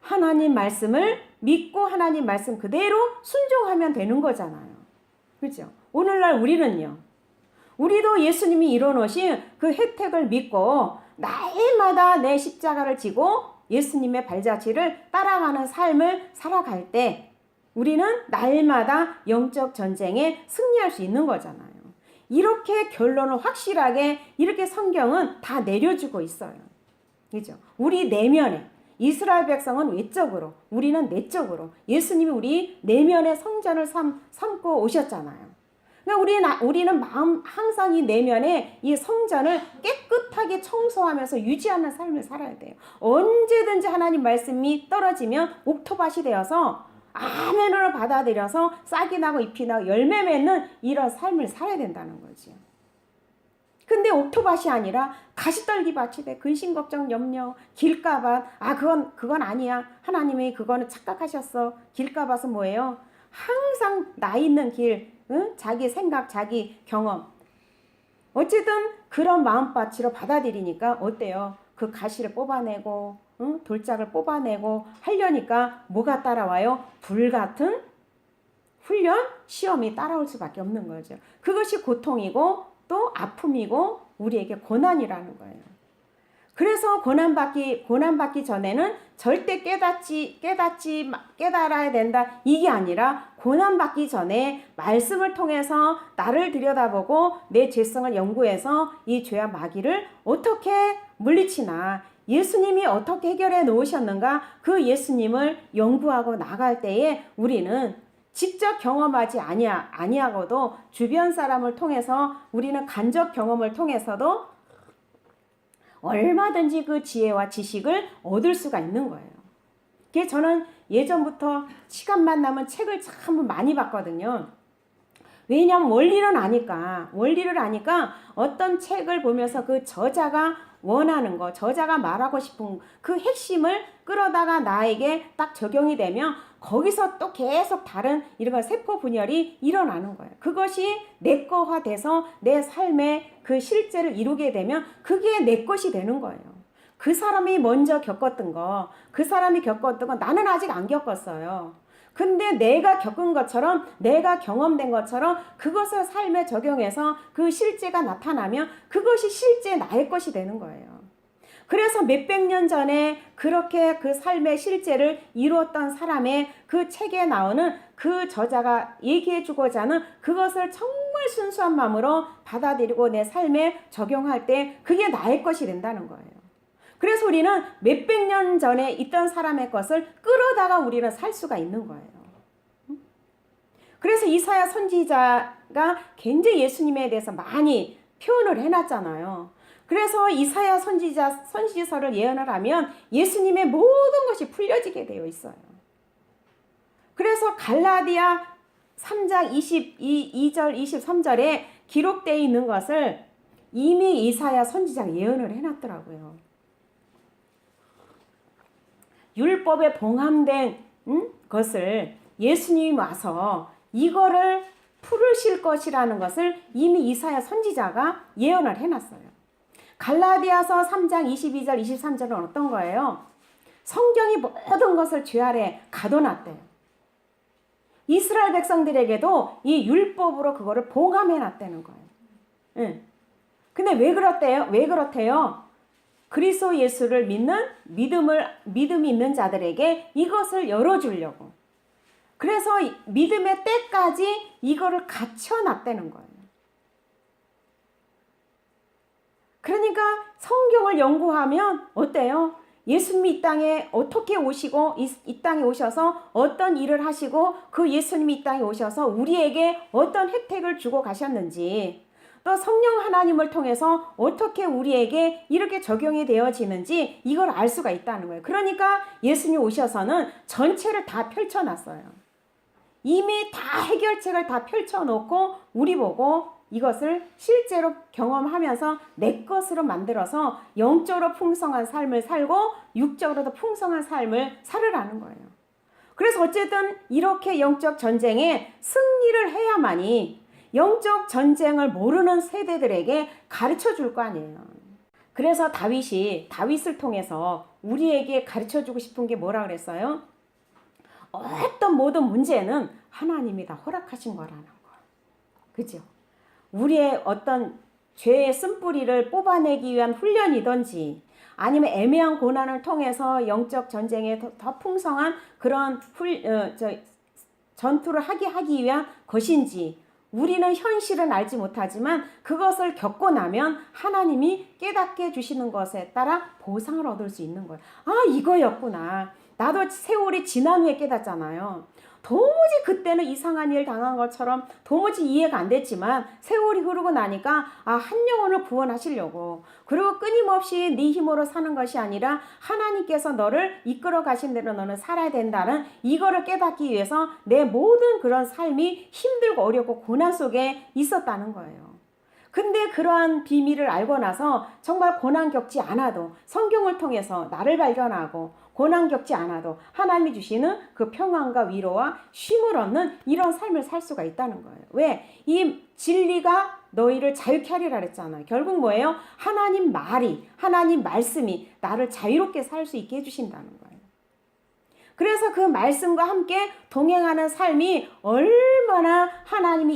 하나님 말씀을 믿고 하나님 말씀 그대로 순종하면 되는 거잖아요. 그렇죠? 오늘날 우리는요. 우리도 예수님이 이뤄놓으신 그 혜택을 믿고 날마다 내 십자가를 지고 예수님의 발자취를 따라가는 삶을 살아갈 때 우리는 날마다 영적 전쟁에 승리할 수 있는 거잖아요. 이렇게 결론을 확실하게 이렇게 성경은 다 내려주고 있어요. 그렇죠? 우리 내면에 이스라엘 백성은 외적으로, 우리는 내적으로 예수님이 우리 내면의 성전을 삼고 오셨잖아요. 그러니까 우리는 마음 항상 이 내면에 이 성전을 깨끗하게 청소하면서 유지하는 삶을 살아야 돼요. 언제든지 하나님 말씀이 떨어지면 옥토밭이 되어서 아멘으로 받아들여서 싹이 나고 잎이 나고 열매 맺는 이런 삶을 살아야 된다는 거죠. 근데 옥토밭이 아니라 가시떨기밭이 돼. 근심 걱정 염려 길가밭. 그건 아니야. 하나님이 그거는 착각하셨어. 길가밭은 뭐예요? 항상 나 있는 길, 응? 자기 생각, 자기 경험. 어쨌든 그런 마음밭으로 받아들이니까 어때요? 그 가시를 뽑아내고, 응? 돌짝을 뽑아내고 하려니까 뭐가 따라와요? 불같은 훈련, 시험이 따라올 수밖에 없는 거죠. 그것이 고통이고 또 아픔이고 우리에게 고난이라는 거예요. 그래서 고난받기 전에는 절대 깨달아야 된다. 이게 아니라 고난받기 전에 말씀을 통해서 나를 들여다보고 내 죄성을 연구해서 이 죄와 마귀를 어떻게 물리치나, 예수님이 어떻게 해결해 놓으셨는가, 그 예수님을 연구하고 나갈 때에 우리는 직접 경험하지 아니하고도 주변 사람을 통해서 우리는 간접 경험을 통해서도 얼마든지 그 지혜와 지식을 얻을 수가 있는 거예요. 그래서 저는 예전부터 시간만 나면 책을 참 많이 봤거든요. 왜냐하면 원리를 아니까 어떤 책을 보면서 그 저자가 원하는 거, 저자가 말하고 싶은 그 핵심을 끌어다가 나에게 딱 적용이 되면 거기서 또 계속 다른 이런 세포 분열이 일어나는 거예요. 그것이 내 거화돼서 내 삶의 그 실제를 이루게 되면 그게 내 것이 되는 거예요. 그 사람이 먼저 겪었던 거, 나는 아직 안 겪었어요. 근데 내가 겪은 것처럼, 내가 경험된 것처럼 그것을 삶에 적용해서 그 실제가 나타나면 그것이 실제 나의 것이 되는 거예요. 그래서 몇백 년 전에 그렇게 그 삶의 실제를 이루었던 사람의 그 책에 나오는 그 저자가 얘기해 주고자 하는 그것을 정말 순수한 마음으로 받아들이고 내 삶에 적용할 때 그게 나의 것이 된다는 거예요. 그래서 우리는 몇백 년 전에 있던 사람의 것을 끌어다가 우리는 살 수가 있는 거예요. 그래서 이사야 선지자가 굉장히 예수님에 대해서 많이 표현을 해놨잖아요. 그래서 이사야 선지서를 예언을 하면 예수님의 모든 것이 풀려지게 되어 있어요. 그래서 갈라디아 3장 22절 23절에 기록되어 있는 것을 이미 이사야 선지자가 예언을 해놨더라고요. 율법에 봉함된 것을 예수님이 와서 이거를 풀으실 것이라는 것을 이미 이사야 선지자가 예언을 해놨어요. 갈라디아서 3장 22절 23절은 어떤 거예요? 성경이 모든 것을 죄 아래 가둬놨대요. 이스라엘 백성들에게도 이 율법으로 그거를 봉함해놨다는 거예요. 네. 근데 왜 그렇대요? 그리스도 예수를 믿음이 있는 자들에게 이것을 열어주려고. 그래서 믿음의 때까지 이거를 갖춰놨다는 거예요. 그러니까 성경을 연구하면 어때요? 예수님이 이 땅에 어떻게 오시고 이 땅에 오셔서 어떤 일을 하시고 그 예수님이 이 땅에 오셔서 우리에게 어떤 혜택을 주고 가셨는지, 또 성령 하나님을 통해서 어떻게 우리에게 이렇게 적용이 되어지는지 이걸 알 수가 있다는 거예요. 그러니까 예수님이 오셔서는 전체를 다 펼쳐놨어요. 이미 다 해결책을 다 펼쳐놓고 우리 보고 이것을 실제로 경험하면서 내 것으로 만들어서 영적으로 풍성한 삶을 살고 육적으로도 풍성한 삶을 살으라는 거예요. 그래서 어쨌든 이렇게 영적 전쟁에 승리를 해야만이 영적 전쟁을 모르는 세대들에게 가르쳐 줄 거 아니에요. 그래서 다윗을 통해서 우리에게 가르쳐 주고 싶은 게 뭐라 그랬어요? 어떤 모든 문제는 하나님이 다 허락하신 거라는 거. 그죠? 우리의 어떤 죄의 쓴뿌리를 뽑아내기 위한 훈련이든지 아니면 애매한 고난을 통해서 영적 전쟁에 더 풍성한 그런 전투를 하기 위한 것인지, 우리는 현실은 알지 못하지만 그것을 겪고 나면 하나님이 깨닫게 해주시는 것에 따라 보상을 얻을 수 있는 거예요. 아, 이거였구나. 나도 세월이 지난 후에 깨닫잖아요. 도무지 그때는 이상한 일 당한 것처럼 도무지 이해가 안 됐지만 세월이 흐르고 나니까 한 영혼을 구원하시려고, 그리고 끊임없이 네 힘으로 사는 것이 아니라 하나님께서 너를 이끌어 가신 대로 너는 살아야 된다는 이거를 깨닫기 위해서 내 모든 그런 삶이 힘들고 어렵고 고난 속에 있었다는 거예요. 근데 그러한 비밀을 알고 나서 정말 고난 겪지 않아도, 성경을 통해서 나를 발견하고 고난 겪지 않아도 하나님이 주시는 그 평안과 위로와 쉼을 얻는 이런 삶을 살 수가 있다는 거예요. 왜? 이 진리가 너희를 자유케 하리라 그랬잖아요. 결국 뭐예요? 하나님 말이, 하나님 말씀이 나를 자유롭게 살 수 있게 해주신다는 거예요. 그래서 그 말씀과 함께 동행하는 삶이 얼마나 하나님이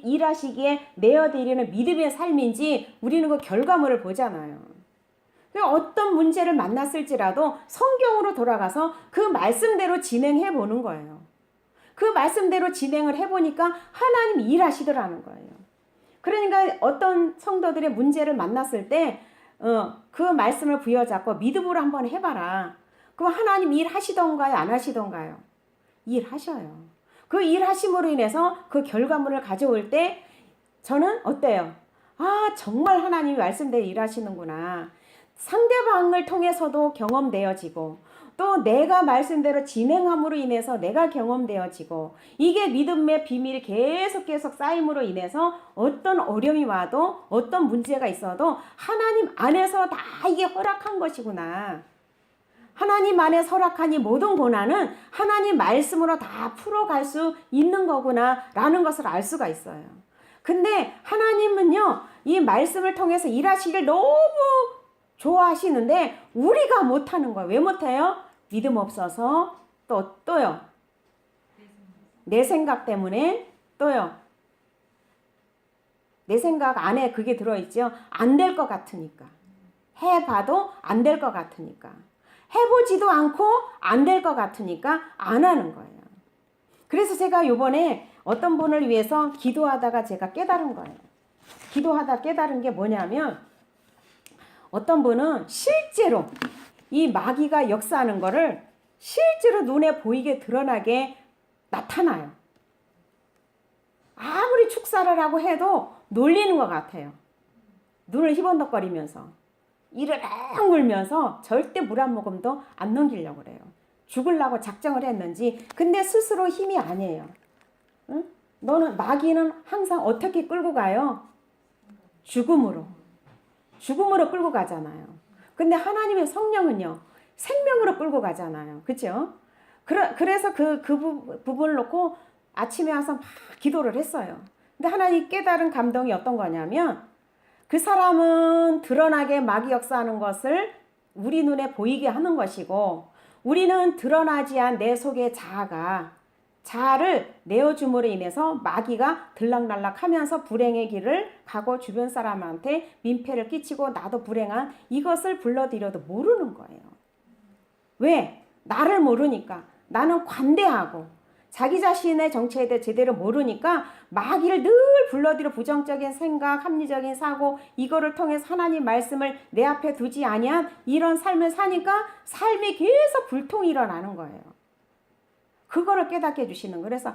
일하시기에 내어드리는 믿음의 삶인지 우리는 그 결과물을 보잖아요. 어떤 문제를 만났을지라도 성경으로 돌아가서 그 말씀대로 진행해 보는 거예요. 그 말씀대로 진행을 해보니까 하나님이 일하시더라는 거예요. 그러니까 어떤 성도들의 문제를 만났을 때 그 말씀을 부여잡고 믿음으로 한번 해봐라. 그럼 하나님 일하시던가요? 안 하시던가요? 일하셔요. 그 일하심으로 인해서 그 결과물을 가져올 때 저는 어때요? 정말 하나님이 말씀대로 일하시는구나. 상대방을 통해서도 경험되어지고 또 내가 말씀대로 진행함으로 인해서 내가 경험되어지고, 이게 믿음의 비밀이 계속 쌓임으로 인해서 어떤 어려움이 와도 어떤 문제가 있어도 하나님 안에서 다 이게 허락한 것이구나. 하나님 안에 허락하니 모든 고난은 하나님 말씀으로 다 풀어갈 수 있는 거구나 라는 것을 알 수가 있어요. 근데 하나님은요, 이 말씀을 통해서 일하시길 너무 좋아하시는데 우리가 못하는 거예요. 왜 못해요? 믿음 없어서, 또요. 내 생각 때문에, 또요. 내 생각 안에 그게 들어있죠. 안 될 것 같으니까. 해봐도 안 될 것 같으니까. 해보지도 않고 안 될 것 같으니까 안 하는 거예요. 그래서 제가 요번에 어떤 분을 위해서 기도하다가 제가 깨달은 거예요. 기도하다 깨달은 게 뭐냐면, 어떤 분은 실제로 이 마귀가 역사하는 거를 실제로 눈에 보이게 드러나게 나타나요. 아무리 축사를 하고 해도 놀리는 것 같아요. 눈을 희번덕거리면서 이를 막 물면서 절대 물 한 모금도 안 넘기려고 그래요. 죽으려고 작정을 했는지. 근데 스스로 힘이 아니에요. 응? 마귀는 항상 어떻게 끌고 가요? 죽음으로 끌고 가잖아요. 근데 하나님의 성령은요, 생명으로 끌고 가잖아요. 그렇죠? 그래서 그 부분을 놓고 아침에 와서 막 기도를 했어요. 근데 하나님 깨달은 감동이 어떤 거냐면, 그 사람은 드러나게 마귀 역사하는 것을 우리 눈에 보이게 하는 것이고, 우리는 드러나지 않은 내 속의 자아를 내어줌으로 인해서 마귀가 들락날락하면서 불행의 길을 가고 주변 사람한테 민폐를 끼치고 나도 불행한 이것을 불러들여도 모르는 거예요. 왜? 나를 모르니까. 나는 관대하고 자기 자신의 정체에 대해 제대로 모르니까 마귀를 늘 불러들여 부정적인 생각, 합리적인 사고, 이거를 통해서 하나님 말씀을 내 앞에 두지 아니한 이런 삶을 사니까 삶이 계속 불통이 일어나는 거예요. 그거를 깨닫게 해주시는 거예요. 그래서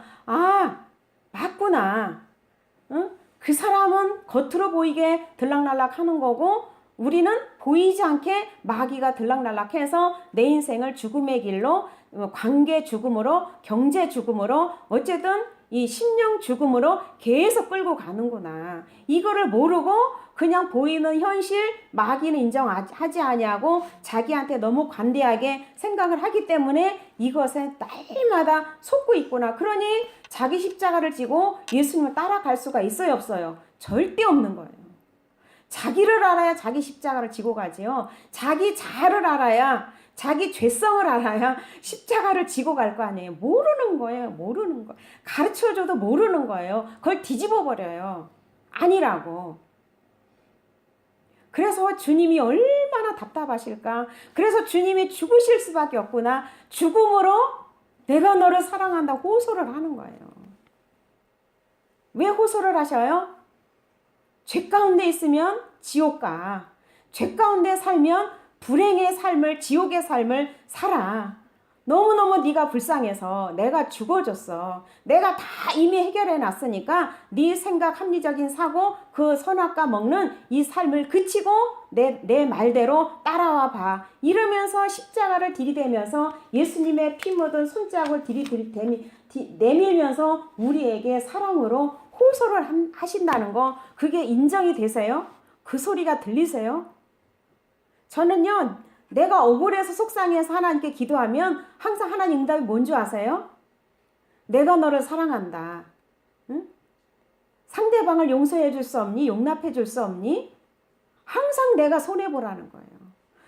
맞구나. 응? 그 사람은 겉으로 보이게 들락날락 하는 거고, 우리는 보이지 않게 마귀가 들락날락해서 내 인생을 죽음의 길로, 관계 죽음으로, 경제 죽음으로, 어쨌든 이 심령 죽음으로 계속 끌고 가는구나. 이거를 모르고 그냥 보이는 현실, 마귀는 인정하지 아니하고 자기한테 너무 관대하게 생각을 하기 때문에 이것에 날마다 속고 있구나. 그러니 자기 십자가를 지고 예수님을 따라갈 수가 있어요, 없어요? 절대 없는 거예요. 자기를 알아야 자기 십자가를 지고 가지요. 자기 자아를 알아야, 자기 죄성을 알아야 십자가를 지고 갈 거 아니에요. 모르는 거예요. 모르는 거. 가르쳐줘도 모르는 거예요. 그걸 뒤집어 버려요. 아니라고. 그래서 주님이 얼마나 답답하실까. 그래서 주님이 죽으실 수밖에 없구나. 죽음으로 내가 너를 사랑한다고 호소를 하는 거예요. 왜 호소를 하셔요? 죄 가운데 있으면 지옥 가. 죄 가운데 살면 불행의 삶을, 지옥의 삶을 살아. 너무너무 네가 불쌍해서 내가 죽어줬어. 내가 다 이미 해결해 놨으니까 네 생각, 합리적인 사고, 그 선악과 먹는 이 삶을 그치고 내 말대로 따라와 봐. 이러면서 십자가를 들이대면서 예수님의 피 묻은 손자국을 내밀면서 우리에게 사랑으로 호소를 하신다는 거, 그게 인정이 되세요? 그 소리가 들리세요? 저는요, 내가 억울해서 속상해서 하나님께 기도하면 항상 하나님 응답이 뭔지 아세요? 내가 너를 사랑한다. 응? 상대방을 용서해 줄 수 없니? 용납해 줄 수 없니? 항상 내가 손해보라는 거예요.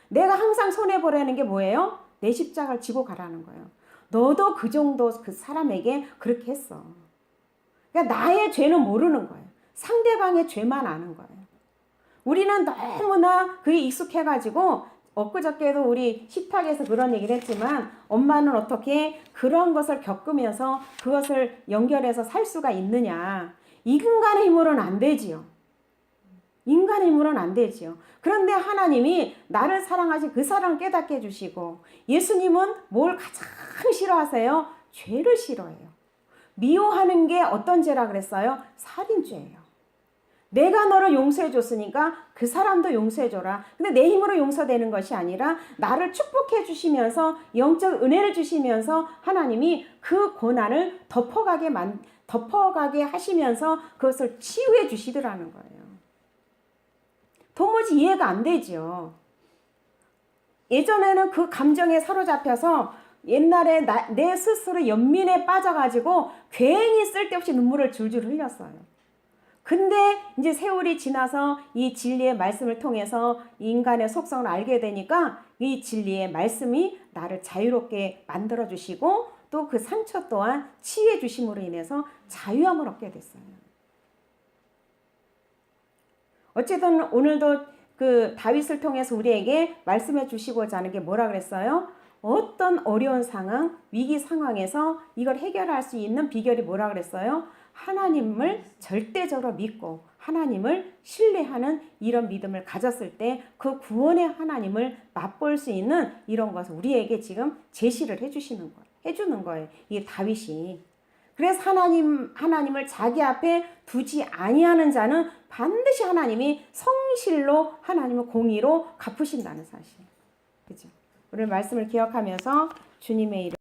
내가 항상 손해보라는 게 뭐예요? 내 십자가를 지고 가라는 거예요. 너도 그 정도 그 사람에게 그렇게 했어. 그러니까 나의 죄는 모르는 거예요. 상대방의 죄만 아는 거예요. 우리는 너무나 그게 익숙해가지고 엊그저께도 우리 식탁에서 그런 얘기를 했지만 엄마는 어떻게 그런 것을 겪으면서 그것을 연결해서 살 수가 있느냐. 인간의 힘으로는 안 되지요. 인간의 힘으로는 안 되지요. 그런데 하나님이 나를 사랑하신 그 사랑을 깨닫게 해주시고 예수님은 뭘 가장 싫어하세요? 죄를 싫어해요. 미워하는 게 어떤 죄라 그랬어요? 살인죄예요. 내가 너를 용서해 줬으니까 그 사람도 용서해 줘라. 근데 내 힘으로 용서되는 것이 아니라 나를 축복해 주시면서 영적 은혜를 주시면서 하나님이 그 고난을 덮어가게 하시면서 그것을 치유해 주시더라는 거예요. 도무지 이해가 안 되죠. 예전에는 그 감정에 사로잡혀서 옛날에 내 스스로 연민에 빠져가지고 괜히 쓸데없이 눈물을 줄줄 흘렸어요. 근데 이제 세월이 지나서 이 진리의 말씀을 통해서 인간의 속성을 알게 되니까 이 진리의 말씀이 나를 자유롭게 만들어 주시고 또 그 상처 또한 치유해 주심으로 인해서 자유함을 얻게 됐어요. 어쨌든 오늘도 그 다윗을 통해서 우리에게 말씀해 주시고자 하는 게 뭐라 그랬어요? 어떤 어려운 상황, 위기 상황에서 이걸 해결할 수 있는 비결이 뭐라 그랬어요? 하나님을 절대적으로 믿고 하나님을 신뢰하는 이런 믿음을 가졌을 때 그 구원의 하나님을 맛볼 수 있는 이런 것을 우리에게 지금 제시를 해주는 거예요. 이 다윗이. 그래서 하나님을 자기 앞에 두지 아니하는 자는 반드시 하나님이 성실로 하나님을 공의로 갚으신다는 사실. 그죠? 오늘 말씀을 기억하면서 주님의 이름